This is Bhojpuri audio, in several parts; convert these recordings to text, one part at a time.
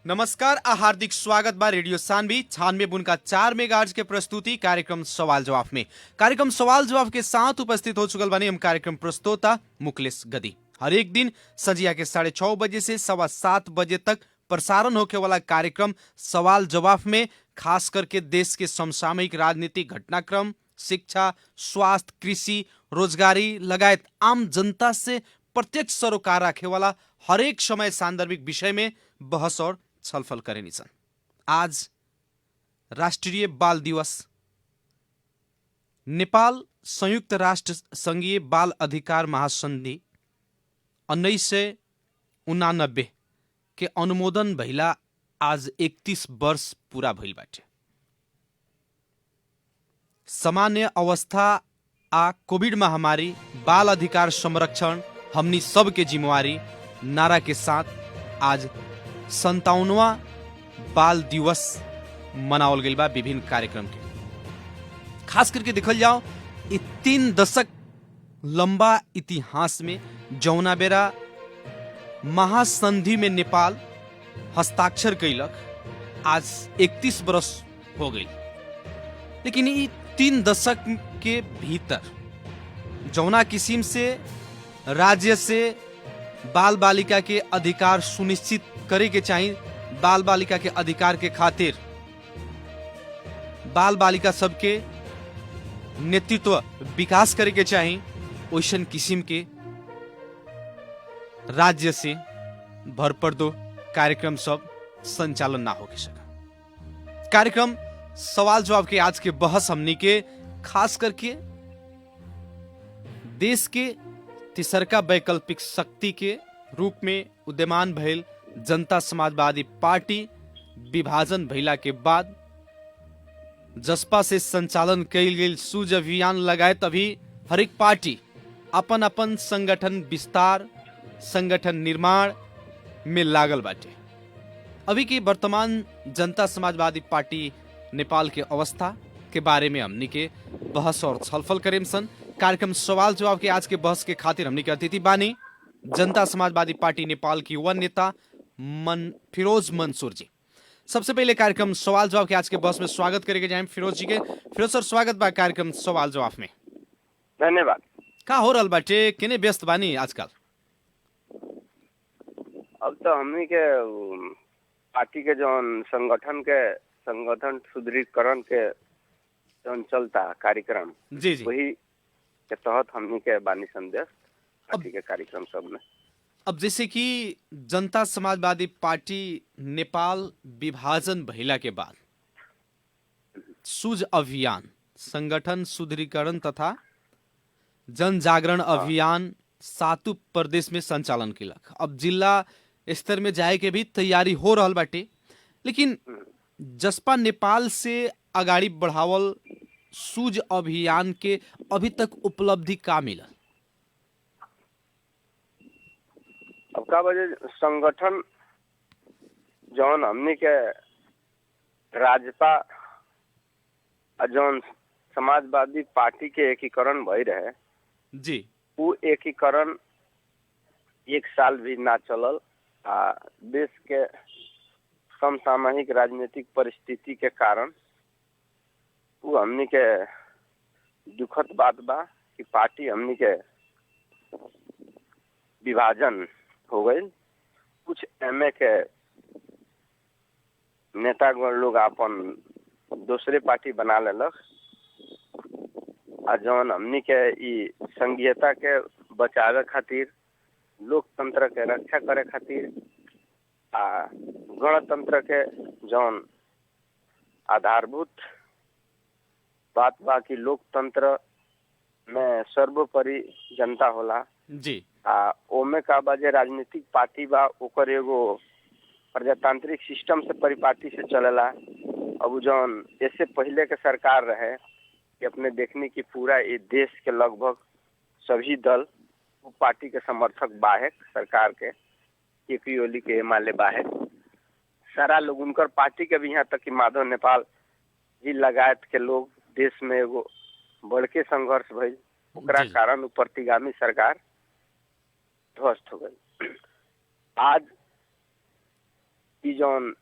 नमस्कार आ हार्दिक स्वागत बा रेडियो सानवी 96.4 मेगाहर्ट्ज के प्रस्तुति कार्यक्रम सवाल जवाब में। कार्यक्रम सवाल जवाब के साथ उपस्थित हो चुकल बानी हम कार्यक्रम प्रस्तोता मुकलेश गदी। हर एक दिन संजिया के 6:30 बजे से 7:15 बजे तक प्रसारण होके वाला कार्यक्रम सवाल जवाब में खास करके देश के समसामयिक राजनीतिक घटनाक्रम, शिक्षा, स्वास्थ्य, कृषि, रोजगारी लगायत आम जनता से प्रत्यक्ष सरोकार राखे वाला हरेक समय सांदर्भिक विषय में बहस और छलफल करेनी सन। आज राष्ट्रीय बाल दिवस। नेपाल संयुक्त राष्ट्र संघीय बाल अधिकार महासंधि 1989 के अनुमोदन भइला आज 31 वर्ष पूरा भइल बाटे। सामान्य अवस्था आ कोविड महामारी बाल अधिकार संरक्षण हमनी सबके जिम्मेवारी नारा के साथ आज 57वां बाल दिवस मनावल गइल बा विभिन्न कार्यक्रम के। खास करके देखल जाओ ये 3 दशक लंबा इतिहास में जौना बेरा महासंधि में नेपाल हस्ताक्षर कैलक आज 31 बरस हो गई। लेकिन ये 3 दशक के भीतर जौना किस्म से राज्य से बाल बालिका के अधिकार सुनिश्चित करे के चाहिए, बाल बालिका के अधिकार के खातिर बाल बालिका सबके नेतृत्व विकास करे के चाहिए, वैसन किस्म के राज्य से भरपर्दो कार्यक्रम सब संचालन ना हो सका। कार्यक्रम सवाल जवाब के आज के बहस हमनी के खास करके देश के तीसरका वैकल्पिक शक्ति के रूप में उद्यमान भइल जनता समाजवादी पार्टी विभाजन भइला के बाद जसपा से संचालन कैल गेल सूझ अभियान लगायत अभी हरेक पार्टी अपन अपन संगठन विस्तार, संगठन निर्माण में लागल बाटे। अभी की वर्तमान जनता समाजवादी पार्टी नेपाल के अवस्था के बारे में हमनी के बहस और छलफल करेम सन। कार्यक्रम सवाल जवाब के आज के बहस के खातिर हमनी के अतिथि बानी जनता समाजवादी पार्टी नेपाल की युवा नेता फिरोज मंसूर जी। सबसे पहले कार्यक्रम सवाल जवाब के आज के बहस में स्वागत करेंगे जाए फिरोज जी के। फिरोज सर स्वागत बा कार्यक्रम सवाल जवाब में। धन्यवाद। का हो रहल बाटे, केने व्यस्त बानी आजकल? अब तो हमनी के पार्टी के जौन संगठन सुदृढ़ीकरण के जौन चलता कार्यक्रम जी वही के तहत हमनी के बानी संदेश पार्टी के कार्यक्रम सब में। अब जैसे कि जनता समाजवादी पार्टी नेपाल विभाजन भइला के बाद सूझ अभियान, संगठन सुदृढ़ीकरण तथा जन जागरण अभियान 7 प्रदेश में संचालन किलक। अब जिला स्तर में जाए के भी तैयारी हो रहल बाटे, लेकिन जसपा नेपाल से अगाड़ी बढ़ावल सूझ अभियान के अभी तक उपलब्धि का मिलल? अब का वजह संगठन जौन हमनी के राजपा जौन समाजवादी पार्टी के एकीकरण भई रहे जी, वो एकीकरण 1 साल भी ना चलल। देश के समसामयिक राजनीतिक परिस्थिति के कारण वो हमनी के दुखद बात बा कि पार्टी हमनी के विभाजन हो गई। कुछ एमए के नेतागण लोग अपन दूसरे पार्टी बना लेलक आ जौन हमनी के ई संघीयता के बचावे खातिर, लोकतंत्र के रक्षा करे खातिर आ गणतंत्र के जौन आधारभूत बात बा कि लोकतंत्र में सर्वोपरि जनता होला जी। ओमे का बा जे राजनीतिक पार्टी बा ओकर एगो प्रजातांत्रिक सिस्टम से परिपाटी से चलेला। अब जौन इससे पहले के सरकार रहे कि अपने देखने की पूरा ये देश के लगभग सभी दल वो पार्टी के समर्थक बाहे सरकार के केपी ओली के माले बाहे सारा लोग उनकर पार्टी के भी, यहाँ तक कि माधव नेपाल जी लगायत के लोग देश में एगो बड़के संघर्ष भइल, ओकरा कारण प्रतिगामी सरकार ध्वस्त हो गई। आज ई जौन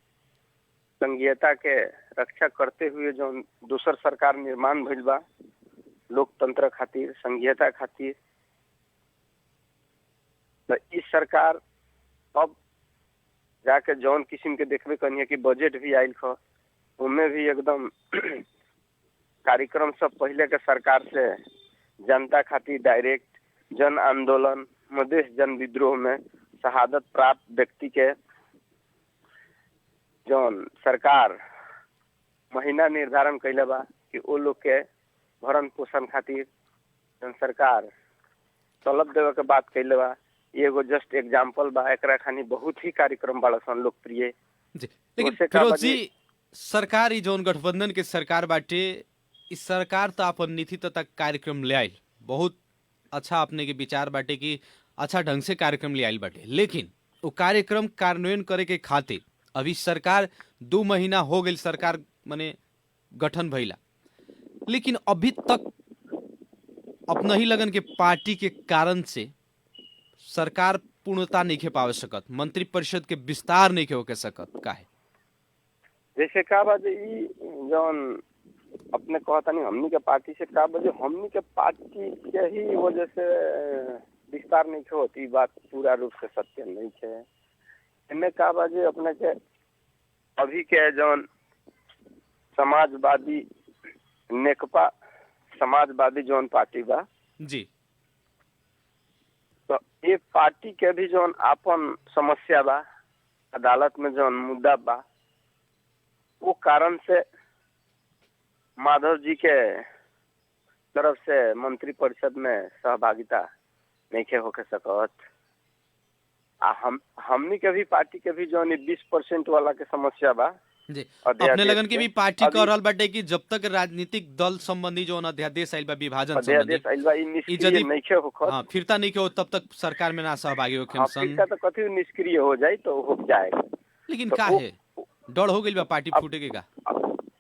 संघीयता के रक्षा करते हुए जौन दूसर सरकार निर्माण भइल बा लोकतंत्र खातिर, संघीयता खातिर, तो इस सरकार अब जाके जौन किस्म के देखबे कनिए कि बजट भी आयल ख, उनमें भी एकदम कार्यक्रम सब पहले के सरकार से जनता खातिर डायरेक्ट जन आंदोलन, मधेश जन विद्रोह में शहादत प्राप्त व्यक्ति के जौन सरकार महीना निर्धारण कैले बा कि वो लोग के भरण पोषण खातिर जौन सरकार तलब देवे के बात कैले बा। एगो जस्ट एग्जाम्पल बा, एकरा खानी बहुत ही कार्यक्रम बड़ा सन लोकप्रिय। जी, लेकिन फिरोज जी, सरकार ई जौन गठबंधन के सरकार बाटे, इस सरकार तो अपन नीति तथा कार्यक्रम ले आयल, बहुत अच्छा अपने के विचार बाटे कि अच्छा ढंग से कार्यक्रम ले आयल बाटे, लेकिन वो कार्यक्रम कार्यान्वयन करे के खातिर अभी सरकार 2 महीना हो गई सरकार माने गठन भइला, लेकिन अभी तक अपना ही लगन के पार्टी के कारण से सरकार पूर्णता नहीं खे पावे सकत, मंत्री परिषद के विस्तार नहीं के होके सकत, काहे? जैसे का बाजे ई जौन अपने कहता नहीं हमनी के पार्टी से का बाजे हमनी के पार्टी के ही वजह से विस्तार नहीं के होती, बात पूरा रूप से सत्य नहीं है। इनमें का बाजे अपने के अभी के जौन समाजवादी नेकपा समाजवादी जौन पार्टी बा जी, तो ये पार्टी के भी जौन आपन समस्या बा, अदालत में जौन मुद्दा बा, वो कारण से माधव जी के तरफ से मंत्री परिषद में सहभागिता नहीं के होके सकत। हमनी के भी पार्टी के भी जौन 20% वाला के समस्या बा जी, अपने लगन की भी पार्टी कर रहल बाटे कि जब तक राजनीतिक दल संबंधी जो अध्यादेश आइल बा विभाजन संबंधी यदि नहीं के होखत, हाँ, फिरता नहीं के हो तब तक सरकार में ना सहभागी होखे सन। फिरता तो कथी निष्क्रिय हो जाए तो हो जाएगा, लेकिन तो का है डर हो गइल बा पार्टी फूटे के का?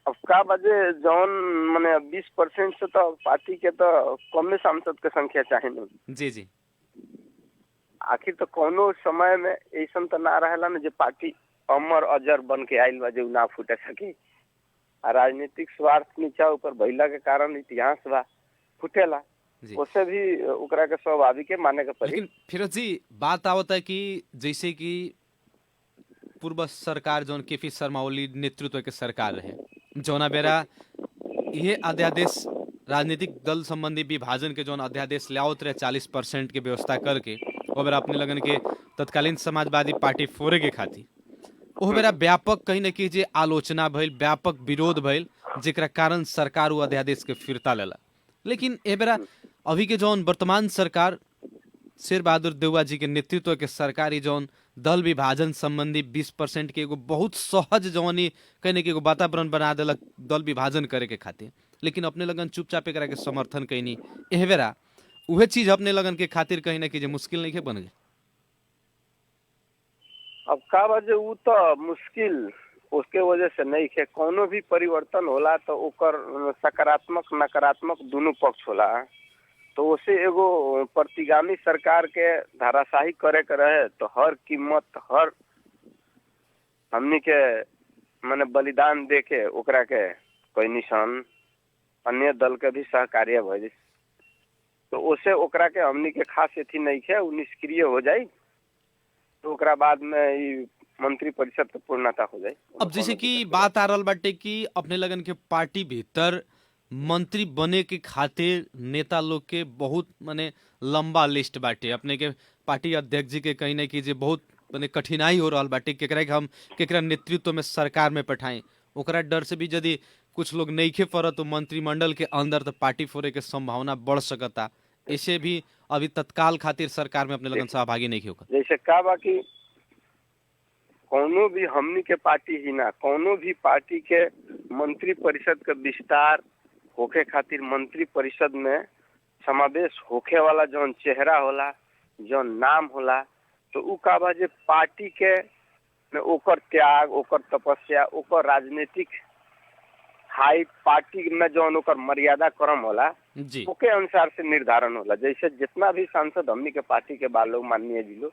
अब का बजे जौन माने 20% से तो पार्टी के तो कम सांसद के संख्या चाहे नहीं। जी जी, आखिर तो कोनो समय में ऐसा तो ना रहेला ना जो पार्टी अमर अजर बन के आयल बा जो ना फूटे सकी। राजनीतिक स्वार्थ नीचा ऊपर भइला के कारण इतिहास बा फूटेला, उससे भी ओकरा के स्वाभाविक के माने के पड़ी। लेकिन फिरोज जी, बात आवत है कि जैसे कि पूर्व सरकार जौन के पी शर्मा ओली नेतृत्व के सरकार रहे, जौना बेरा ये अध्यादेश राजनीतिक दल संबंधी विभाजन के जौन अध्यादेश लाओत रहे 40% के व्यवस्था करके, वो बेरा अपने लगन के तत्कालीन समाजवादी पार्टी फोरे के खातिर वो बेरा व्यापक कहीं न कहीं जे आलोचना भइल, व्यापक विरोध भइल, जेकरा कारण सरकार वो अध्यादेश के फिरता लेला। लेकिन ए बेरा अभी के जौन वर्तमान सरकार शेर बहादुर देउवा जी के नेतृत्व के सरकारी जौन दल विभाजन संबंधी 20% के एगो बहुत सहज जौनी कहीं न कहीं एगो वातावरण बना देलक दल विभाजन करे के खातिर, लेकिन अपने लगन चुपचाप एकरा के समर्थन कैनी। एह बेरा उहे चीज अपने लगन के खातिर कहीं न कहीं मुश्किल नहीं के बन गए। अब का वजह वो तो मुश्किल उसके वजह से नहीं है, कोनो भी परिवर्तन होला तो ओकर सकारात्मक नकारात्मक दोनों पक्ष होला, तो उसे एगो प्रतिगामी सरकार के धाराशाही करे के रहे तो हर कीमत हर हमनी के माने बलिदान दे के ओकरा के कोई निशान अन्य दल के भी सहकार्य भइल, तो उसे ओकरा के हमनी के खास अथी नहीं है, वो निष्क्रिय हो जाए तो ओकरा बाद में ई मंत्री परिषद के पूर्णता हो जाए। अब जैसे कि बात आ रहल बाटे कि अपने लगन के पार्टी भीतर मंत्री बने के खातिर नेता लोग के बहुत माने लंबा लिस्ट बाटे, अपने के पार्टी अध्यक्ष जी के कहीं न कहीं जे बहुत माने कठिनाई हो रहल बाटे केकरा के हम केकरा नेतृत्व में सरकार में पठाएं, ओकरा डर से भी यदि कुछ लोग नइखे पड़त तो मंत्रिमंडल के अंदर तो पार्टी फोड़े के संभावना बढ़ सकता। ऐसे भी अभी तत्काल खातिर सरकार में अपने लगन सहभागी नहीं होकर। जैसे का बाकी कोनो भी हमनी के पार्टी ही ना, कोनो भी पार्टी के मंत्री परिषद के विस्तार होके खातिर मंत्री परिषद में समावेश होके वाला जौन चेहरा होला, जौन नाम होला, तो उ का बा जे पार्टी के ओकर त्याग, ओकर तपस्या, ओकर राजनीतिक हाई पार्टी में जौन ओकर मर्यादा क्रम होला ओके अनुसार से निर्धारण होला। जैसे जितना भी सांसद हमनी के पार्टी के बा लोग माननीय जी लोग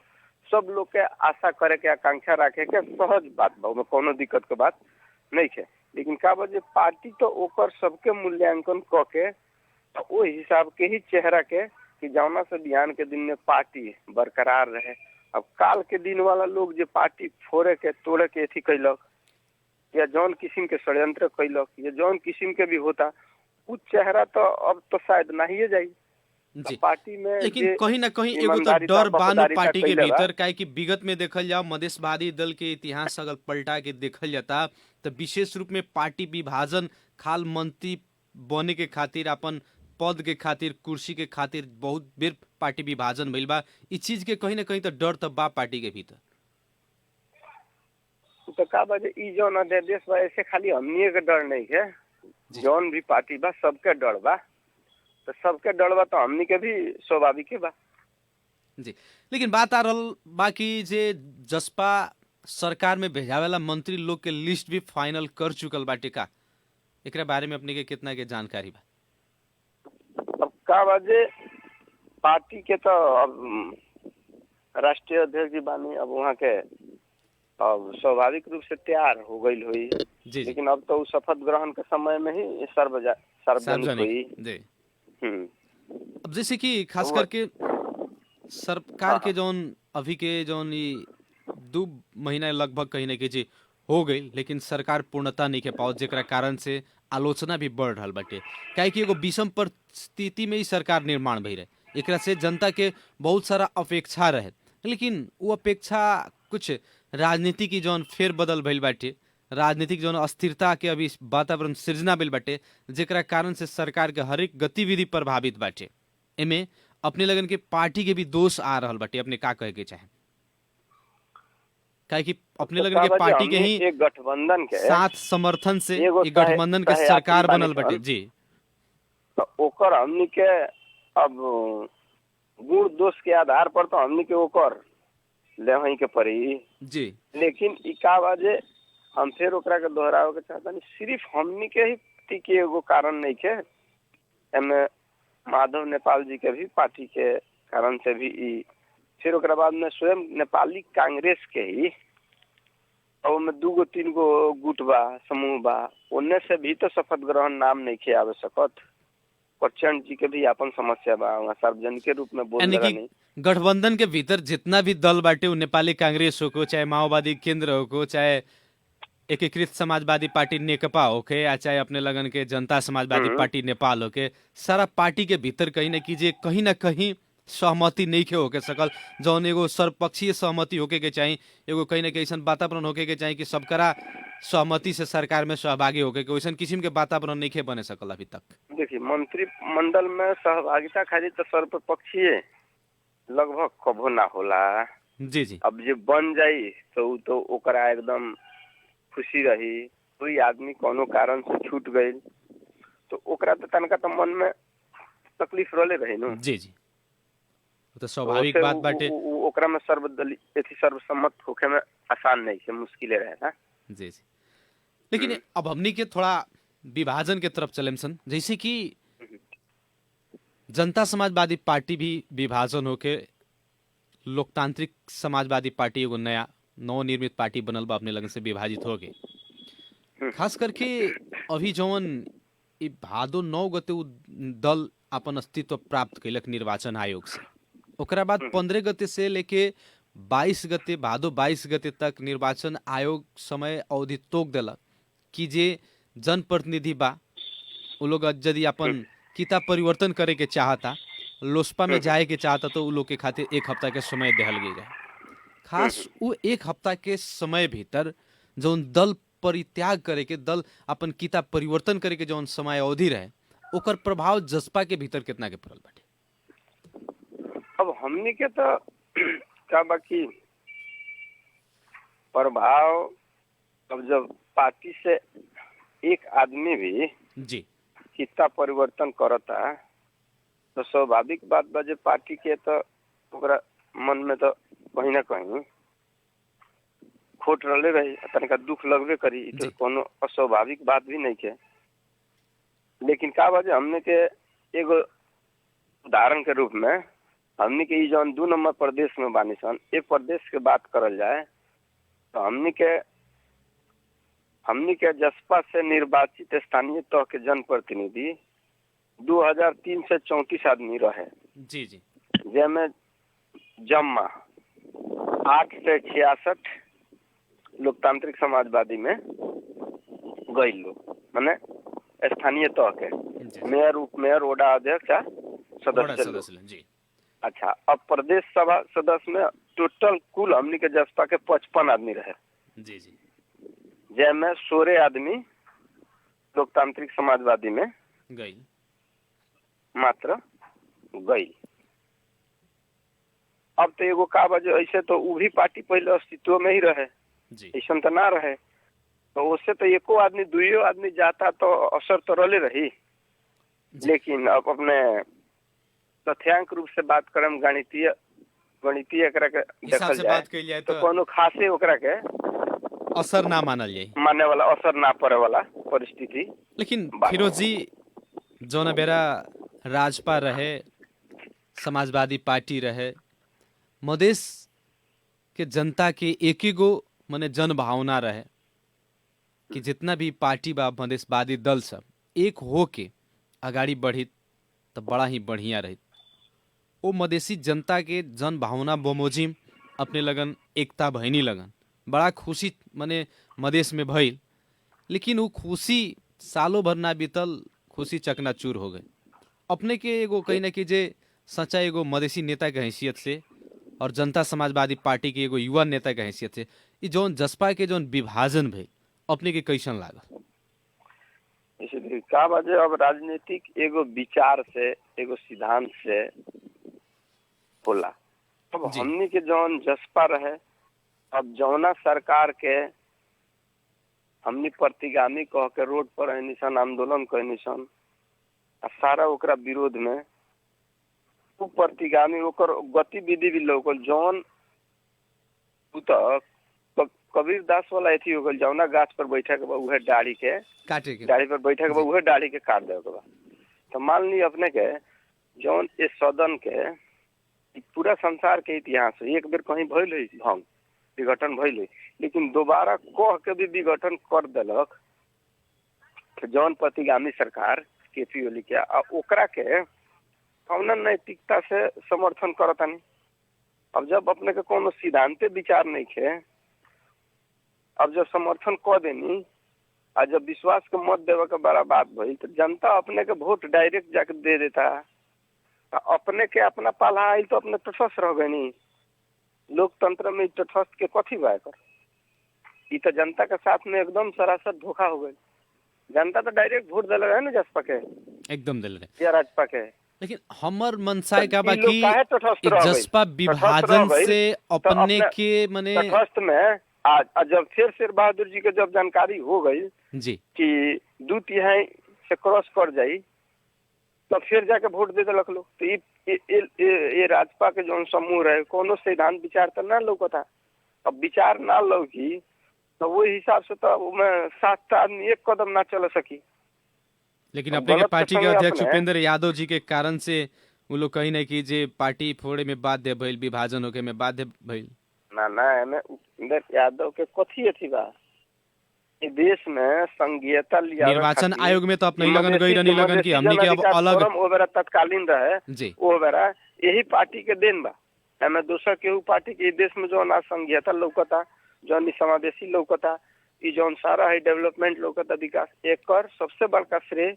सब लोग के आशा करे के आकांक्षा रखे के सहज बात बा, ओमे कोनो दिक्कत के बात नहीं है। लेकिन का बजे पार्टी तो ओकर सबके मूल्यांकन क के तो ओ हिसाब के ही चेहरा के कि जौना से बिहान के दिन में पार्टी बरकरार रहे। अब काल के दिन वाला लोग जो पार्टी फोड़े के तोड़े के अथी कैलक या जौन किस्म के षड्यंत्र कैलक या जौन किस्म के भी होता उ चेहरा तो अब तो शायद नहीं जाई जी। पार्टी में। लेकिन कहीं ना कहीं एगो तो ईमानदारिता, डर बानू वफादारिता पार्टी के कइले बा। भीतर, काहे कि विगत में देखल जाओ मधेशवादी दल के इतिहास अगर पलटा के देखल जाता तो विशेष रूप में पार्टी विभाजन, खाल मंत्री बने के खातिर, अपन पद के खातिर, कुर्सी के खातिर बहुत बेर पार्टी विभाजन भइल बा। इस चीज के कहीं ना कहीं तो डर तो बा पार्टी के भीतर। तो का बजे ई जौन अध्यादेश बा ऐसे खाली हमनिए के डर नहीं है, जौन भी पार्टी बा सबके डर बा। तो सबके डर बा तो हमनी के भी स्वाभाविक बा। जी। लेकिन बात आ रहल बाकी जे जसपा सरकार में भेजावेला मंत्री लोग के लिस्ट भी फाइनल कर चुकल बाटे का, एकरा बारे में अपने के कितना के जानकारी बा? अब का बजे पार्टी के तो अब राष्ट्रीय अध्यक्ष जी बानी, अब वहाँ के अब स्वाभाविक रूप से तैयार हो गई हुई। जी। लेकिन अब तो शपथ ग्रहण के समय में ही सार्वजनिक हुई। जी। हम्म। अब जैसे कि खास करके सरकार के जौन अभी के जौन 2 महीना लगभग कहीं ना कहीं हो गई, लेकिन सरकार पूर्णता नहीं के पाओ, जेकरा कारण से आलोचना भी बढ़ रहा बाटे। काहे कि एगो विषम परिस्थिति में ही सरकार निर्माण भई रहे, एकरा से जनता के बहुत सारा अपेक्षा रहे, लेकिन वो अपेक्षा कुछ राजनीति की जौन फेर बदल भइल बाटे, राजनीतिक जौन अस्थिरता के अभी वातावरण सृजना भइल बाटे, जेकरा कारण से सरकार के हरेक गतिविधि प्रभावित बाटे। एमे अपने लगन के पार्टी के भी दोष आ रहल बाटे, अपने का कहे के चाहे? काहे कि अपने लगन के पार्टी के ही एक गठबंधन के साथ समर्थन से एक गठबंधन के सरकार बनल बाटे। जी। तो ओकर हमनी के अब गुण दोष के आधार पर तो हमनी के ओकर लेवही के पड़ी। जी। लेकिन ई का बाजे हम फिर ओकरा के दोहरावे के चाहता नहीं, सिर्फ हमनी के ही के एगो कारण नहीं के, एमे माधव नेपाल जी के भी पार्टी के कारण से भी ई, फिर ओकरा बाद में स्वयं नेपाली कांग्रेस के ही और में 2-3 गो गुट बा, समूह बा, उनने से भी तो शपथ ग्रहण नाम नहीं खे आवे सकत। प्रचंड जी के भी अपन समस्या बा, वहाँ सार्वजनिक के रूप में बोल रहा नहीं। गठबंधन के भीतर जितना भी दल बाटे, वो नेपाली कांग्रेस हो, चाहे माओवादी केंद्र हो, चाहे एकीकृत समाजवादी पार्टी नेकपा होके, या चाहे अपने लगन के जनता समाजवादी पार्टी नेपाल होके, सारा पार्टी के भीतर कहीं ना कहीं सहमति नहीं के होके सकल, जौन एगो सर्वपक्षीय सहमति होके के चाहिए, एगो कहीं ना कहीं ऐसा वातावरण होके के चाहिए कि सबकरा सहमति से सरकार में सहभागी होके के, वैसा किस्म के वातावरण नहीं के बने सकल अभी तक। देखिए, मंत्रिमंडल में सहभागिता खातिर तो सर्वपक्षीय लगभग कबो ना होला। जी जी। अब जे बन जाई तो ओकरा एकदम खुशी रही। कोई आदमी कोनो कारण से छूट गई तो ओकरा तो तनका तो मन में तकलीफ रोले रही न। जी जी, तो स्वाभाविक बात बाटे। ओकरा में सर्वसम्मत होके में आसान नहीं है, मुश्किल रहेगा। जी जी। लेकिन अब हमनी के थोड़ा विभाजन के तरफ चले सन, जैसे कि जनता समाजवादी पार्टी भी विभाजन होके लोकतांत्रिक समाजवादी पार्टी एगो नया नवनिर्मित पार्टी बनल बा, अपने लगन से विभाजित हो गए। खास करके अभी जौन भादो 9 गते दल अपन अस्तित्व प्राप्त कैलक निर्वाचन आयोग से, ओकरा बाद 15 गते से लेके 22 गते, भादो 22 गते तक निर्वाचन आयोग समय अवधि तोक देलक कि जे जनप्रतिनिधि बा वो लोग यदि अपन किताब परिवर्तन करे के चाहता, लोसपा में जाए के चाहता, तो उ लोग के खातिर 1 हफ्ता के समय देहल गई रहे। खास वो 1 हफ्ता के समय भीतर जौन दल परित्याग करे के, दल अपन किताब परिवर्तन करे के जौन समय अवधि रहे, ओकर प्रभाव जसपा के भीतर कितना के पड़ल बाटे? अब हमनी के तो का बाकी प्रभाव, अब जब पार्टी से एक आदमी भी जी किताब परिवर्तन करता तो स्वाभाविक बात बा जे पार्टी के तो ओकरा मन में तो कहीं ना कहीं खोट रहे रही, तनिका दुख लगबे करी, तो कोनो अस्वाभाविक बात भी नहीं है। लेकिन का बाजे हमने के एगो उदाहरण के रूप में हमनी के ई जौन 2 नंबर प्रदेश में बानी सन, ए प्रदेश के बात करल जाए तो हमनी के जसपा से निर्वाचित स्थानीय तह के जनप्रतिनिधि 2334 आदमी रहे, जी जी जेमे जम्मा 8 से 66 लोकतांत्रिक समाजवादी में गई लोग, माने स्थानीय तह के जी मेयर, उपमेयर, ओडा अध्यक्ष आ बड़ा सदस्य लोग। सदस्य जी अच्छा, अब प्रदेश सभा सदस्य में टोटल कुल हमनी के जसपा के 55 आदमी रहे, जी जी जेमे 16 आदमी लोकतांत्रिक समाजवादी में गई मात्र गई। अब तो एगो का बजे ऐसे तो उ भी पार्टी पहले अस्तित्व में ही रहे, जी ऐसा तो ना रहे, तो उससे तो एको आदमी 2 आदमी जाता तो असर तो रले रही। लेकिन अब अपने तथ्यांक रूप से बात करम, गणितीय एकरा के हिसाब देखल से जाए बात कइल जाए तो तो कोनो खासे ओकरा के असर ना मानल जाए। माने वाला, असर ना पड़े वाला परिस्थिति। लेकिन फिरोज जी जौन बेरा राजपा रहे, समाजवादी पार्टी रहे, मधेश के जनता के एक ही गो मने जन भावना रहे कि जितना भी पार्टी बा मधेशवादी दल सब एक हो के अगाडि बढ़ी तो बड़ा ही बढ़िया रही। वो मधेसी जनता के जन भावना बमोजिम अपने लगन एकता भैनी लगन बड़ा खुशी मने मधेश में भइल। लेकिन वो खुशी सालों भर ना बीतल, खुशी चकनाचूर हो गई। अपने के एगो कहीं ना कि जे सच्चा एगो मधेसी नेता के हैसियत से और जनता समाजवादी पार्टी के एगो युवा नेता के हैसियत से ई जौन जसपा के जौन विभाजन भइल अपने के कैसन लागल? इसलिए का बाजे अब राजनीतिक एगो विचार से, एगो सिद्धांत से होला। अब जी। हमनी के जौन जसपा रहे, अब जौना सरकार के हमनी प्रतिगामी कह के रोड पर रहनी सन, आंदोलन कहनी सन, आ सारा ओकरा विरोध में उ प्रतिगामी ओकर गतिविधि भी लोकल जौन उ तो कबीर दास वाला एथी हो गल, जौना गाछ पर बैठे के बा उहे डाढ़ी के काटे के डाढ़ी पर बैठे के बा उहे डाढ़ी के काट देवे के बा। तो मान ली अपने के जौन इस सदन के ई पूरा संसार के इतिहास है, एक बेर कहीं भइल है भंग विघटन भइल है, लेकिन दोबारा कह के भी विघटन कर देलक जौन प्रतिगामी सरकार केपी ओली के, आ ओकरा के कौन नैतिकता से समर्थन करतानी। अब जब अपने के कोनो सिद्धांते विचार नहीं खे, अब जब समर्थन कर देनी आ जब विश्वास के मत देवे के बड़ा बात भइल तो जनता अपने के वोट डायरेक्ट जाके दे देता, अपने के अपना पाला आइल तो अपने तटस्थ रह गई। लोकतंत्र में तटस्थ के कथी बा कर, ई तो जनता के साथ में एकदम सरासर धोखा हो गई। जनता तो डायरेक्ट वोट दिल रहे ना जसपा के, एकदम दिल रहे। या राजपा के। लेकिन हमर मनसाय का ई लोग बाकी काहे तटस्थ रह गइल? जसपा तटस्थ विभाजन रह गइल, से तो अपने अपने के मने तटस्थ में आज जब फिर शेर बहादुर जी के जब जानकारी हो गई जी कि 2/3 से क्रॉस कर जाई तो फिर जाके वोट दे दिलक लोग। तो ये राजपा के जो समूह रहे कोनो सिद्धांत विचार तो ना लौकता। अब विचार ना लौकी तो वही हिसाब से तो उसमें 7 आदमी एक कदम ना चल सकी। लेकिन अब अपने के गलत के पार्टी के संगे अध्यक्ष अपने- उपेंद्र यादव जी के कारण से वो लोग कहीं ना कि जे पार्टी फोड़े में बाध्य भइल, विभाजन होके में बाध्य भइल। ना एमे उपेंद्र यादव के कथी अथी बा, ई देश में संघीयता लिया निर्वाचन आयोग में तो अब नहीं लगन गई रहनी लगन कि हमनी के अब अलग ओ बेरा तत्कालीन रहे जी ओ बेरा यही पार्टी के देन बा। एमे दोसर केहू पार्टी के ई देश में जो ना संघीयता लौकता, जौन ई समावेशी लौकता, ई जौन सारा है डेवलपमेंट लौकता, विकास, एकर सबसे बड़का श्रेय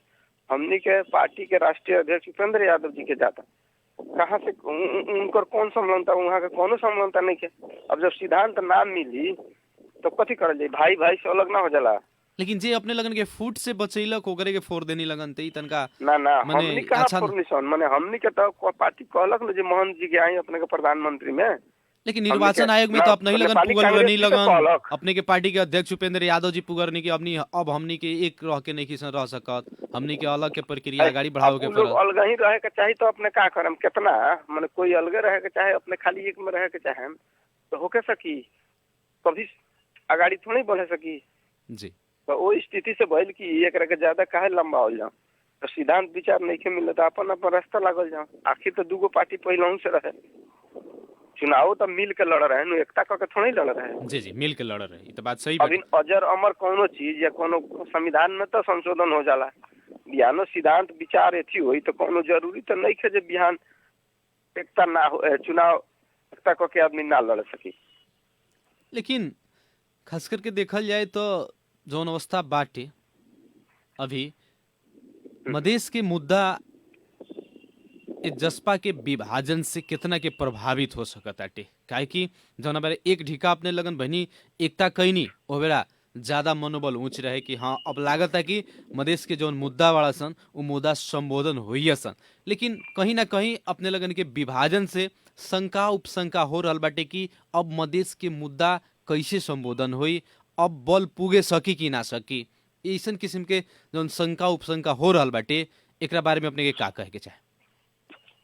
हमनी के पार्टी के राष्ट्रीय अध्यक्ष उपेंद्र यादव जी के जाता। कहाँ से उनकर कौन समलनता, वहाँ के कोनो समलनता नहीं के। अब जब सिद्धांत ना मिली तो कथी करल जाए, भाई भाई से अलग ना हो जाला। लेकिन जे अपने लगन के फूट से बचैलक ओकरे के फोड़ देनी लगन ते ई तनका ना मने हमनी कहाँ अच्छा फॉर्मेशन, माने हमनी के तो पार्टी कहलक न जे मोहन जी के आई अपने के प्रधानमंत्री में। लेकिन निर्वाचन हमनी के- आयोग में ना, तो अपने ही लगन नेपाली पुगल कांग्रेस रहनी जी के लगन कहलक। अपने के पार्टी के अध्यक्ष उपेंद्र यादव जी पुगर नहीं कि अब हमनी के एक रह के नहीं किसन रह सकत, हमनी के अलग के प्रक्रिया आगाड़ी बढ़ावे के अब उ लोग पड़त। अलग ही रहे के चाही तो अपने का करम, कितना माने कोई अलगे रहे के चाहे, अपने खाली एक में रहे के चाहे तो होके सकी, कभी आगाड़ी थोड़ी बढ़े सकी। जी तो वो स्थिति से भइल कि एकरा के ज्यादा काहे लंबा हो जाओ। तो सिद्धांत विचार नहीं के मिले तो अपन अपन रास्ता लागल जाओ। आखिर तो दूगो पार्टी पहले से रहे, चुनाव तो मिल के लड़ रहे हैं, एकता करके थोड़ा ही लड़ रहे हैं। जी जी, मिल के लड़ रहे हैं, ये तो बात सही अभी बात। अजर अमर कोनो चीज या कोनो संविधान में तो संशोधन हो जाला, बिहानो सिद्धांत विचार एथी हुई तो कोनो जरूरी तो नहीं है जो बिहान एकता ना हो, चुनाव एकता करके आदमी ना लड़ सकी। लेकिन खास करके देखल जाए तो जौन अवस्था बाटे अभी मधेश के मुद्दा इस जसपा के विभाजन से कितना के प्रभावित हो सकताटे, काहे कि जौन बारे एक ढिका अपने लगन बहनी एकता कैनी ओ बेरा ज्यादा मनोबल ऊंच रहे कि हाँ अब लागत है कि मधेश के जौन मुद्दा वाला सन वो मुद्दा संबोधन होइए सन। लेकिन कहीं ना कहीं अपने लगन के विभाजन से शंका उपशंका हो रहा बाटे कि अब मधेश के मुद्दा कैसे संबोधन होई, अब बल पुगे सकी कि ना सकी, ऐसन किस्म के जौन शंका उपशंका हो रहा बाटे एकरा बारे में अपने के का कहे के चाहे।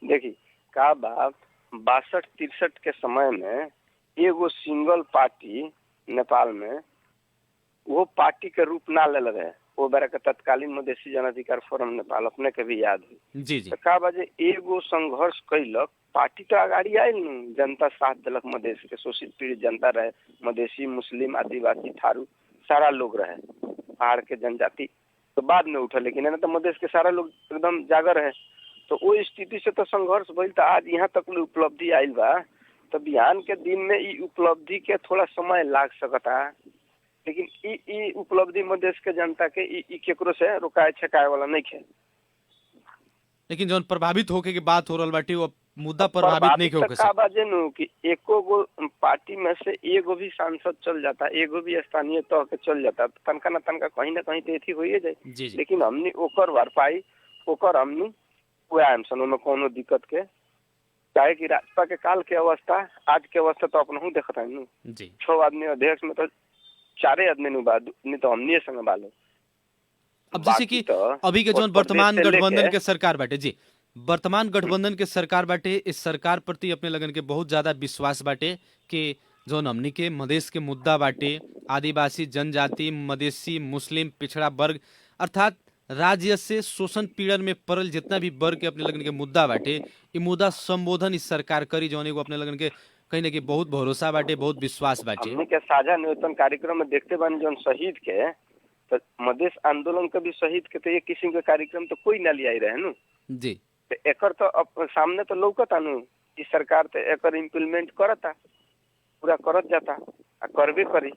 देखिए का बात 62-63 के समय में एगो सिंगल पार्टी नेपाल में वो पार्टी के रूप ना ले रहे, वो बेरा के तत्कालीन मधेसी जन अधिकार फोरम नेपाल अपने के भी याद हुई। जी जी, तो का बाजे एगो संघर्ष कैलक, पार्टी तो आगाड़ी आयल न, जनता साथ दिलक, मधेश के शोषित पीड़ित जनता रहे, मधेसी मुस्लिम आदिवासी थारू सारा लोग रहे, पहाड़ के जनजाति तो बाद में उठे, लेकिन है ना तो मधेश के सारा लोग एकदम जागर है। तो वो स्थिति से तो संघर्ष भइल, तो आज यहाँ तक उपलब्धि आयल बा। तो बिहान के दिन में ई उपलब्धि के थोड़ा समय लाग सकता, लेकिन ई उपलब्धि मधेश के जनता के ई केकरो से रोकाए छकाए वाला नहीं है। लेकिन जौन प्रभावित होके के बात हो रहल बाटे वो मुद्दा प्रभावित नहीं होके का बाजे नु कि एको गो पार्टी में से एगो भी सांसद चल जाता, एगो भी स्थानीय तह के चल जाता, तो तनका ना तनका कहीं ना कहीं तो एथी होइए जाए। जी जी, लेकिन हमनी ओकर भरपाई ओकर हमनी आम सन में कोनो दिक्कत के, चाहे कि राजपा के काल के अवस्था आज के अवस्था तो अपना देखता है जी 6 आदमी अध्यक्ष में तो 4 आदमी नहीं तो हमनी संग बालो। अब जैसे कि अभी के जौन वर्तमान गठबंधन के सरकार बाटे, जी वर्तमान गठबंधन के सरकार बाटे, इस सरकार प्रति अपने लगन के बहुत ज्यादा विश्वास बाटे कि जौन हमनी के मधेश के मुद्दा बाटे, आदिवासी जनजाति मधेसी मुस्लिम पिछड़ा वर्ग अर्थात राज्य से शोषण पीड़न में पड़ल जितना भी वर्ग के अपने लगन के मुद्दा बाटे, ये मुद्दा संबोधन इस सरकार करी, जौन एगो अपने लगन के कहीं ना कहीं बहुत भरोसा बाटे, बहुत विश्वास बाटे। हमनी के साझा निवेदन कार्यक्रम में देखते बानी जौन शहीद के, तो मधेश आंदोलन के भी शहीद के तो एक किस्म के कार्यक्रम तो कोई ना लिया रहे नु जी, तो एकर तो अब सामने तो लौकता नु कि सरकार तो एकर इम्प्लीमेंट करता, पूरा करत जाता आ करबे करी।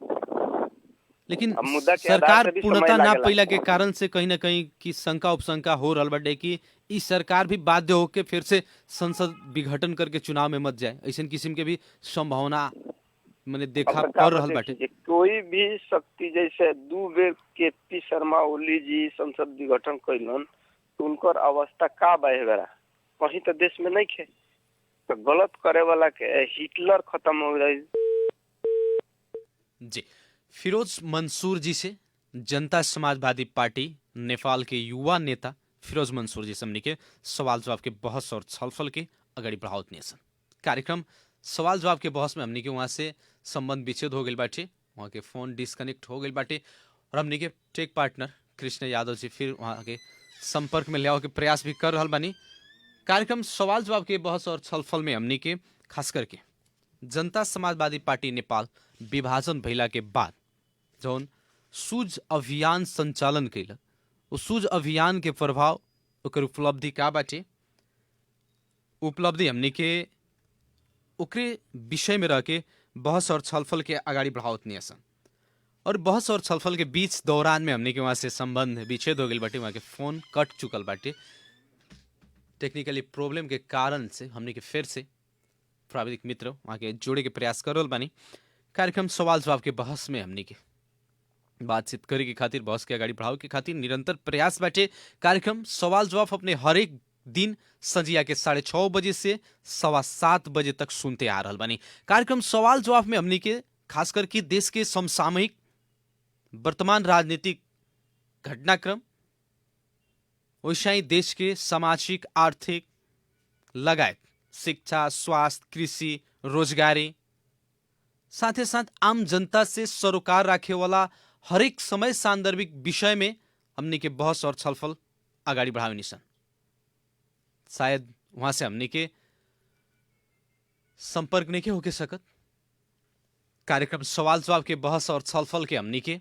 लेकिन अब मुद्दा के आधार सरकार से भी पूर्णता समय ना लागेला। पैला के कारण से कहीं ना कहीं की शंका उपशंका हो रहल बाटे कि ई सरकार भी बाध्य होके फिर से संसद विघटन करके चुनाव में मत जाए, ऐसन किस्म के भी संभावना मैंने देखा अब पड़ रहल बाटे। कोई भी शक्ति जैसे 2 बेर केपी शर्मा ओली जी संसद विघटन कैलन, तो उनकर अवस्था का बहेगा कहीं तो देश में नहीं खे, तो गलत करे वाला के हिटलर खत्म हो गई। जी, फिरोज मंसूर जी से जनता समाजवादी पार्टी नेपाल के युवा नेता फिरोज मंसूर जी से हमनी के सवाल जवाब के बहस और छलफल के अगाडि बढ़ावत नियसन। कार्यक्रम सवाल जवाब के बहस में हमनी के वहाँ से संबंध विच्छेद हो गई बाटे, वहाँ के फोन डिस्कनेक्ट हो गई बाटे और हमनी के टेक पार्टनर कृष्ण यादव जी फिर वहाँ के संपर्क में ले के प्रयास भी कर रहल बानी। कार्यक्रम सवाल जवाब के बहस और छलफल में हमनी के खास करके जनता समाजवादी पार्टी नेपाल विभाजन भइला के बाद जौन सूझ अभियान संचालन कैलक, उस सूझ अभियान के प्रभाव ओकर उपलब्धि का बाटे, उपलब्धि हमनी के ओकरे विषय में रह के बहस और छलफल के अगाडि बढ़ावत नियसन। और बहस और छलफल के बीच दौरान में हमनी के वहाँ से संबंध विच्छेद हो गई बाटे, वहाँ के फोन कट चुकल बाटे, टेक्निकली प्रॉब्लम के कारण से हमनी के फिर से प्राविधिक मित्र वहाँ के जोड़े के प्रयास कर रहल बानी। कार्यक्रम सवाल जवाब के बहस में हमनी के बातचीत करे के खातिर, बहस के अगाडि बढ़ावे के खातिर निरंतर प्रयास बाटे। कार्यक्रम सवाल जवाब अपने हरेक दिन संजिया के 6:30 बजे से 7:15 बजे तक सुनते आ रहल बानी। कार्यक्रम सवाल जवाब में हमनी के खास करके देश के समसामयिक वर्तमान राजनीतिक घटनाक्रम, वैसा ही देश के सामाजिक आर्थिक लगायत शिक्षा स्वास्थ्य कृषि रोजगारी साथ साथ आम जनता से सरोकार रखे वाला हरेक समय सांदर्भिक विषय में हमनी के बहस और छलफल आगाड़ी बढ़ावे निसन। शायद वहां से हमने के संपर्क नहीं के होके सकत। कार्यक्रम सवाल जवाब के बहस और छलफल के हमने के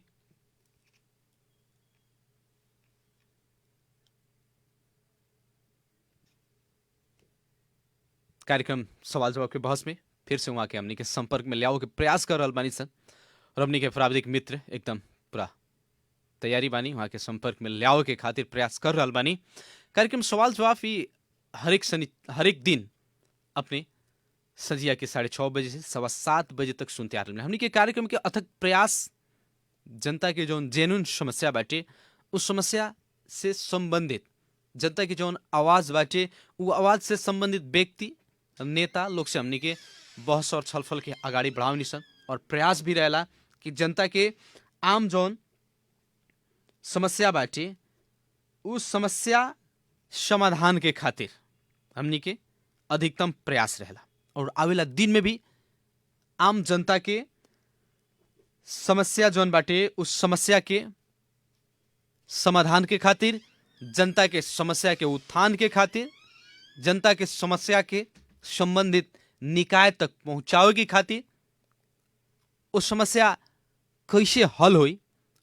कार्यक्रम सवाल जवाब के बहस में फिर से वहां के हमने के संपर्क में लियाओ के प्रयास कर रहल बानी सन और हमने के प्राविधिक मित्र एकदम पूरा तैयारी बानी वहां के संपर्क में लियाओ के खातिर प्रयास कर रहल बानी। कार्यक्रम सवाल जवाब ही हरेक दिन अपने संजिया के 6:30 बजे से 7:15 बजे तक सुनते आ रहे हैं। हमने के कार्यक्रम के अथक प्रयास जनता के जो जेन्युइन समस्या बाटे उस समस्या से संबंधित जनता की जो आवाज बाटे वो आवाज से संबंधित व्यक्ति नेता लोग से हमने के बहस और छलफल के आगाड़ी बढ़ावनी सन और प्रयास भी रहेला कि जनता के आम जौन समस्या बाटे उस समस्या समाधान के खातिर हमनी के अधिकतम प्रयास रहेला और आवेला दिन में भी आम जनता के समस्या जौन बाटे उस समस्या के समाधान के खातिर, जनता के समस्या के उत्थान के खातिर, जनता के समस्या के संबंधित निकाय तक पहुंचावे की खातिर, उस समस्या कैसे हल होई,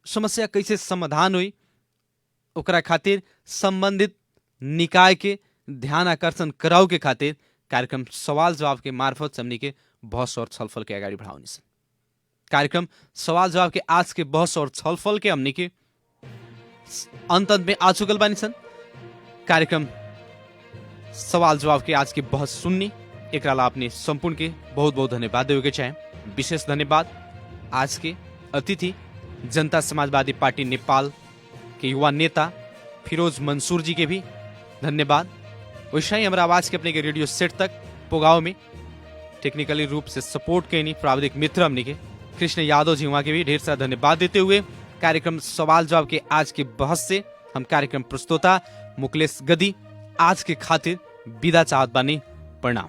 समस्या कैसे समाधान हुई ओकरा खातिर संबंधित निकाय के ध्यान आकर्षण कराव के खातिर कार्यक्रम सवाल जवाब के मार्फत हमनी के बहस और छलफल के आगाड़ी बढ़ावनी सन। कार्यक्रम सवाल जवाब के आज के बहस और छलफल के हमनी के अंत में आ चुकल बानी सन। कार्यक्रम सवाल जवाब के आज के बहस सुननी एकरा ला अपने संपूर्ण के बहुत बहुत धन्यवाद देवे के चाहे। विशेष धन्यवाद आज के अतिथि जनता समाजवादी पार्टी नेपाल के युवा नेता फिरोज मंसूर जी के भी धन्यवाद। वैसे ही हमारा आवाज के अपने के रेडियो सेट तक पोगाव में टेक्निकली रूप से सपोर्ट के नहीं प्राविधिक मित्र हमने के कृष्ण यादव जी वहां के भी ढेर सारा धन्यवाद देते हुए कार्यक्रम सवाल जवाब के आज के बहस से हम कार्यक्रम प्रस्तोता मुकलेश गदी आज के खातिर विदा चाहत बानी। प्रणाम।